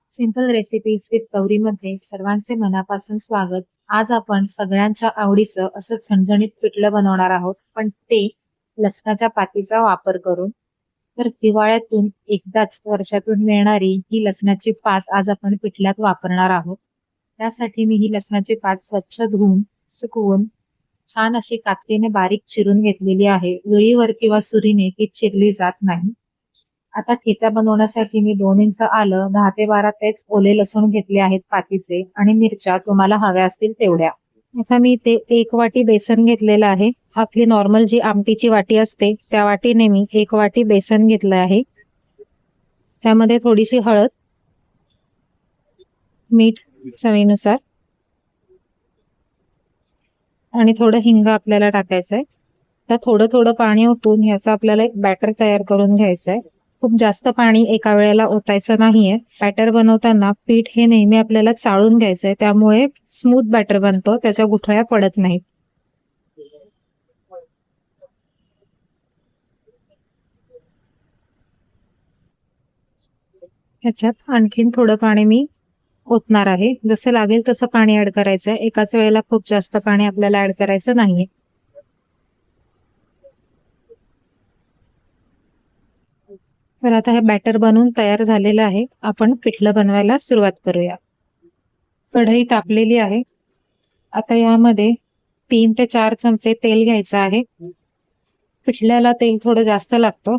Simple recipes with गौरीमध्ये सर्वांचे मनापासून स्वागत. आज आपण सगळ्यांच्या आवडीचं असं झणझणीत पिठलं बनवणार आहोत, पण ते लसणाच्या पातीचा वापर करून. तर हिवाळ्यातून एकदाच वर्षातून मिळणारी ही लसणाची पात आज आपण पिठल्यात वापरणार आहोत. त्यासाठी मी ही लसणाची पात स्वच्छ धुवून सुकवून छान अशी कात्रीने बारीक चिरून घेतलेली आहे. विळीवर किंवा सुरीने ती चिरली जात नाही. आता ठेचा बनवण्यासाठी मी 2 इंच आलं, 10 ते 12 तेच ओले लसूण घेतले आहेत पातीचे, आणि मिरच्या तुम्हाला हव्या असतील तेवढ्या. आता मी इथे 1 वाटी बेसन घेतलेलं आहे. आपली नॉर्मल जी आमटीची वाटी असते त्या वाटीने मी 1 वाटी बेसन घेतलं आहे. त्यामध्ये थोडीशी हळद, मीठ चवीनुसार आणि थोडं हिंग आपल्याला टाकायचंय. तर थोडं थोडं पाणी ओतून याचा आपल्याला एक बॅटर तयार करून घ्यायचंय. खूप जास्त पाणी एका वेळेला ओतायचं नाहीये. बॅटर बनवताना पीठ हे नेहमी आपल्याला चाळून घ्यायचंय, त्यामुळे स्मूथ बॅटर बनतो, त्याच्या गुठळ्या पडत नाहीत. ह्याच्यात आणखीन थोडं पाणी मी ओतणार आहे. जसं लागेल तसं पाणी ऍड करायचंय. एकाच वेळेला खूप जास्त पाणी आपल्याला ऍड करायचं नाहीये. तर आता हे बॅटर बनवून तयार झालेलं आहे. आपण पिठलं बनवायला सुरुवात करूया. कढई तापलेली आहे. आता यामध्ये 3 ते 4 चमचे तेल घ्यायचं आहे. पिठल्याला तेल थोडं जास्त लागतं.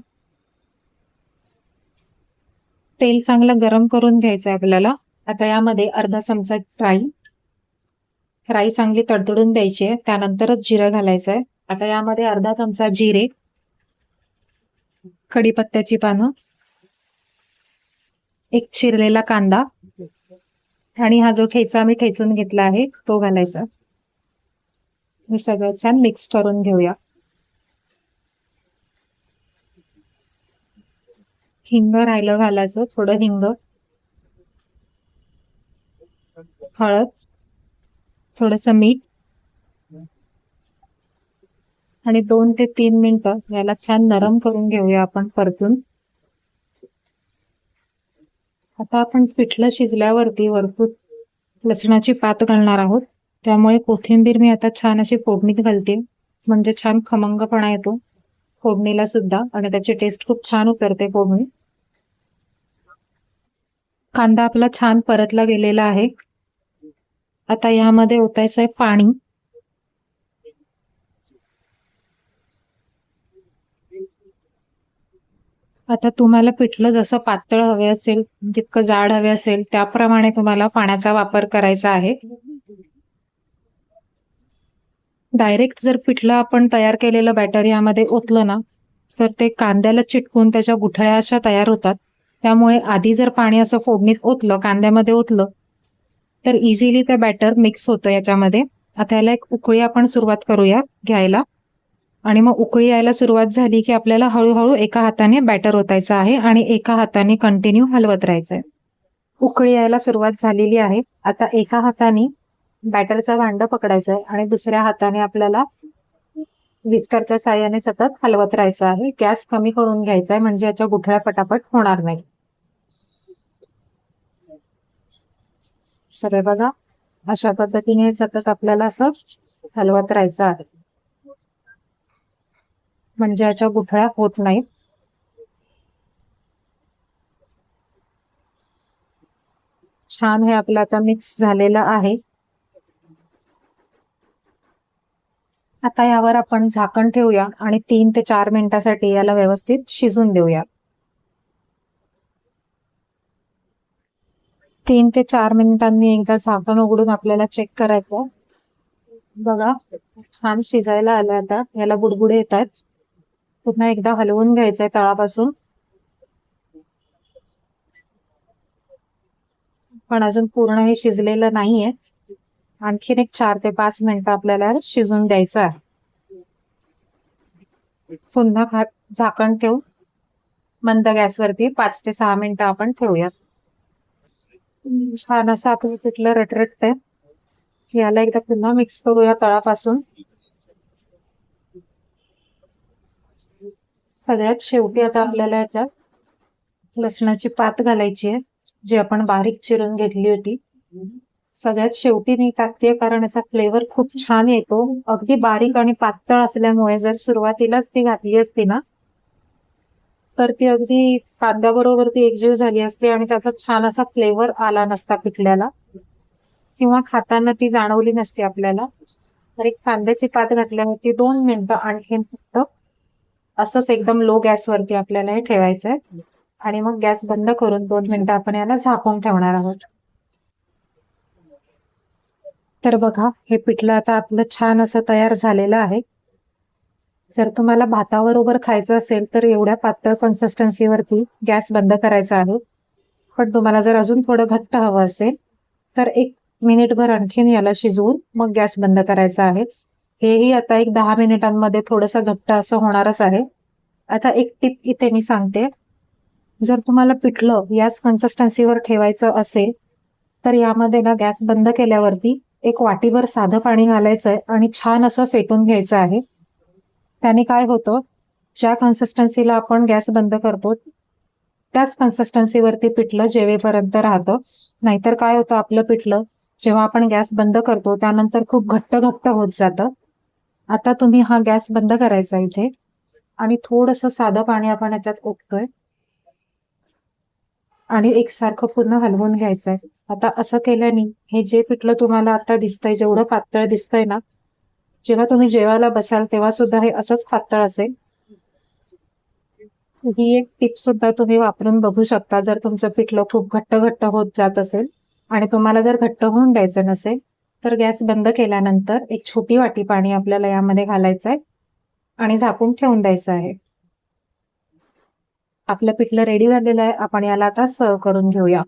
तेल चांगलं गरम करून घ्यायचं आपल्याला. आता यामध्ये अर्धा चमचा राई चांगली तडतडून द्यायची आहे. त्यानंतरच जिरं घालायचंय. आता यामध्ये अर्धा चमचा जिरे, कढीपत्त्याची पानं, एक चिरलेला कांदा आणि हा जो ठेचा मी ठेचून घेतला आहे तो घालायचा. हे सगळं छान मिक्स करून घेऊया. हिंग राहिलं घालायचं, थोडं हिंग, हळद, थोडंसं मीठ आणि 2 ते 3 मिनिटं याला छान नरम करून घेऊया आपण परतून. आता आपण पिठलं शिजल्यावरती वरतून लसणाची पात घालणार आहोत. त्यामुळे कोथिंबीर मी आता छान अशी फोडणीत घालते, म्हणजे छान खमंगपणा येतो फोडणीला सुद्धा आणि त्याची टेस्ट खूप छान उतरते फोडणी. कांदा आपला छान परतला गेलेला आहे. आता यामध्ये ओतायचंय पाणी. आता तुम्हाला पिठलं जसं पातळ हवे असेल, जितकं जाड हवे असेल त्याप्रमाणे तुम्हाला पाण्याचा वापर करायचा आहे. डायरेक्ट जर पिठलं आपण तयार केलेलं बॅटर यामध्ये ओतलं ना, तर ते कांद्याला चिटकून त्याच्या गुठळ्या अशा तयार होतात. त्यामुळे आधी जर पाणी असं फोडणीत ओतलं, कांद्यामध्ये ओतलं, तर इझिली ते बॅटर मिक्स होतं याच्यामध्ये. आता याला एक उकळी आपण सुरुवात करूया घ्यायला, आणि मग उकळी यायला सुरुवात झाली की आपल्याला हळूहळू एका हाताने बॅटर ओतायचं आहे आणि एका हाताने कंटिन्यू हलवत राहायचंय. उकळी यायला सुरुवात झालेली आहे. आता एका हाताने बॅटरचं भांड पकडायचंय आणि दुसऱ्या हाताने आपल्याला विस्करच्या साहाय्याने सतत हलवत राहायचं आहे. गॅस कमी करून घ्यायचा आहे, म्हणजे याच्या गुठळ्या पटापट होणार नाही. तर बघा, अशा पद्धतीने सतत आपल्याला असं हलवत राहायचं आहे, म्हणजे याच्या गुठळ्या होत नाहीत. छान हे आपलं आता मिक्स झालेलं आहे. आता यावर आपण झाकण ठेवूया आणि 3 ते 4 मिनिटासाठी याला व्यवस्थित शिजून देऊया. 3 ते 4 मिनिटांनी एकदा झाकण उघडून आपल्याला चेक करायचं. बघा, छान शिजायला आलं. आता याला बुडबुडे येत आहेत. पुन्हा एकदा हलवून घ्यायचंय तळापासून. पण अजून पूर्ण हे शिजलेलं नाहीये. आणखीन एक 4 ते 5 मिनिटं आपल्याला शिजून द्यायचं आहे. पुन्हा झाकण ठेवून मंद गॅसवरती 5 ते 6 मिनिटं आपण ठेवूया. छान असं आपलं पिठलं रटरटतंय. याला एकदा पुन्हा मिक्स करूया तळापासून. सगळ्यात शेवटी आता आपल्याला याच्यात लसणाची पात घालायची आहे. जी आपण बारीक चिरून घेतली होती. सगळ्यात शेवटी मी टाकते कारण याचा फ्लेवर खूप छान येतो. अगदी बारीक आणि पातळ असल्यामुळे जर सुरुवातीलाच ती घातली असती ना तर ती अगदी कांद्याबरोबर ती एकजीव झाली असती आणि त्याचा छान असा फ्लेवर आला नसता पिठल्याला किंवा खाताना ती जाणवली नसती आपल्याला. तर एक कांद्याची पात घातल्यावरती 2 मिनिटं आणखीन फक्त असंच एकदम लो गॅसवरती आपल्याला हे ठेवायचंय आणि मग गॅस बंद करून 2 मिनिटं आपण याला झाकून ठेवणार आहोत. तर बघा हे पिठलं आता आपलं छान असं तयार झालेलं आहे. जर तुम्हाला भाताबरोबर खायचं असेल तर एवढ्या पातळ कन्सिस्टन्सीवरती गॅस बंद करायचा आहे. पण तुम्हाला जर अजून थोडं घट्ट हवं असेल तर 1 मिनिटभर आणखीन याला शिजवून मग गॅस बंद करायचा आहे. हेही आता एक 10 मिनिटांमध्ये थोडंसं घट्ट असं होणारच आहे. आता एक टिप इथे मी सांगते. जर तुम्हाला पिठलं याच कन्सिस्टन्सीवर ठेवायचं असेल तर यामध्ये ना गॅस बंद केल्यावरती 1 वाटीभर साधं पाणी घालायचंय आणि छान असं फेटून घ्यायचं आहे. त्याने काय होतं, ज्या कन्सिस्टन्सीला आपण गॅस बंद करतो त्याच कन्सिस्टन्सीवरती पिठलं जेवेपर्यंत राहतं. नाहीतर काय होतं आपलं पिठलं जेव्हा आपण गॅस बंद करतो त्यानंतर खूप घट्ट घट्ट होत जातं. आता तुम्ही हा गॅस बंद करायचा इथे आणि थोडंसं साधं पाणी आपण याच्यात ओततोय आणि एकसारखं पूर्ण हलवून घ्यायचंय. आता असं केल्याने हे जे पिठलं तुम्हाला आता दिसतंय जेवढं पातळ दिसतंय ना जेव्हा तुम्ही जेवायला बसाल तेव्हा सुद्धा हे असंच पातळ असेल. ही एक टिप सुद्धा तुम्ही वापरून बघू शकता जर तुमचं पिठलं खूप घट्ट घट्ट होत जात असेल आणि तुम्हाला जर घट्ट होऊन द्यायचं नसेल तर गॅस बंद केल्यानंतर एक छोटी वाटी पाणी आपल्याला यामध्ये घालायचंय आणि झाकून ठेवून द्यायचं आहे. आपलं पिठलं रेडी झालेलं आहे. आपण याला आता सर्व करून घेऊया.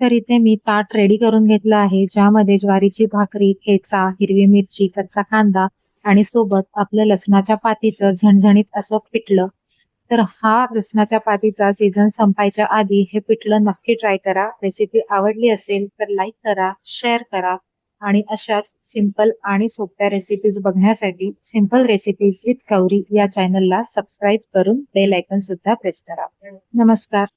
तर इथे मी ताट रेडी करून घेतलं आहे ज्यामध्ये ज्वारीची भाकरी, ठेचा, हिरवी मिरची, कच्चा कांदा आणि सोबत आपलं लसणाच्या पातीचं झणझणीत असं पिठलं. तर हा लसणाच्या पातीचा सीझन संपायच्या आधी हे पिठलं नक्की ट्राय करा. रेसिपी आवडली असेल तर लाईक करा, शेअर करा आणि अशाच सिंपल आणि सोप्या रेसिपीज बघण्यासाठी सिंपल रेसिपीज विथ गौरी या चॅनलला सबस्क्राईब करून बेल आयकॉन सुद्धा प्रेस करा. नमस्कार.